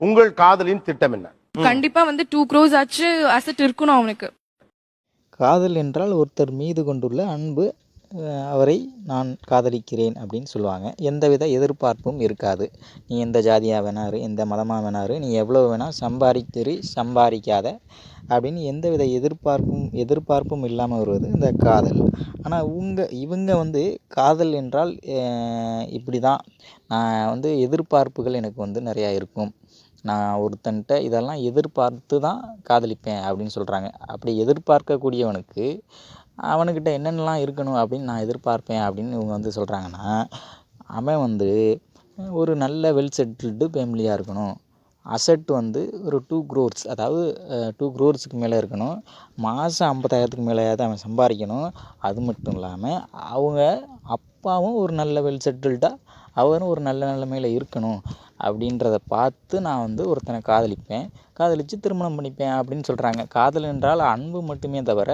உங்கள் காதலின் திட்டம் என்ன? கண்டிப்பா 2 crores ஆச்சு அசெட் இருக்கணும் அவனுக்கு. காதல் என்றால் ஒருத்தர் மீது கொண்டுள்ள அன்பு. அவரை நான் காதலிக்கிறேன் அப்படின்னு சொல்லுவாங்க. எந்தவித எதிர்பார்ப்பும் இருக்காது. நீ எந்த ஜாதியாக வேணாரு, எந்த மதமாக வேணாரு, நீ எவ்வளோ வேணால் சம்பாதிக்காத அப்படின்னு எந்தவித எதிர்பார்ப்பும் இல்லாமல் வருவது இந்த காதல். ஆனால் இவங்க காதல் என்றால் இப்படி தான். நான் எதிர்பார்ப்புகள் எனக்கு நிறையா இருக்கும். நான் ஒருத்தன்ட்ட இதெல்லாம் எதிர்பார்த்து தான் காதலிப்பேன் அப்படின்னு சொல்கிறாங்க. அப்படி எதிர்பார்க்கக்கூடியவனுக்கு அவனுக்கிட்ட என்னென்னலாம் இருக்கணும் அப்படின்னு நான் எதிர்பார்ப்பேன் அப்படின்னு இவங்க சொல்கிறாங்கன்னா, அவன் ஒரு நல்ல வெல் செட்டில்டு ஃபேமிலியாக இருக்கணும். அசெட் ஒரு 2 crores, அதாவது 2 crores மேலே இருக்கணும். மாதம் 50,000க்கு மேலேயாவது அவன் சம்பாதிக்கணும். அது மட்டும் இல்லாமல் அவங்க அப்பாவும் ஒரு நல்ல வெல் செட்டில்டாக, அவரும் ஒரு நல்ல நிலைமையில் இருக்கணும் அப்படின்றத பார்த்து நான் ஒருத்தனை காதலித்து திருமணம் பண்ணிப்பேன் அப்படின்னு சொல்கிறாங்க. காதல் என்றால் அன்பு மட்டுமே தவிர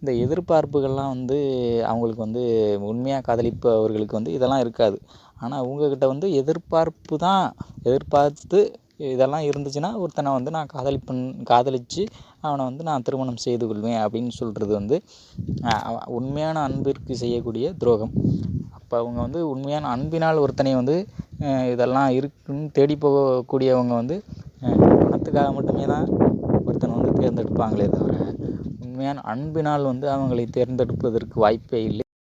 இந்த எதிர்பார்ப்புகள்லாம் அவங்களுக்கு உண்மையாக காதலிப்பவர்களுக்கு இதெல்லாம் இருக்காது. ஆனால் அவங்கக்கிட்ட எதிர்பார்த்து இதெல்லாம் இருந்துச்சுன்னா ஒருத்தனை நான் காதலித்து அவனை நான் திருமணம் செய்து கொள்வேன் அப்படின்னு சொல்கிறது உண்மையான அன்பிற்கு செய்யக்கூடிய துரோகம். அப்போ அவங்க உண்மையான அன்பினால் ஒருத்தனை இதெல்லாம் இருக்குன்னு தேடி போகக்கூடியவங்க பணத்துக்காக மட்டுமே தான் ஒருத்தனை தேர்ந்தெடுப்பாங்களே தவிர உண்மையான அன்பினால் அவங்களை தேர்ந்தெடுப்பதற்கு வாய்ப்பே இல்லை.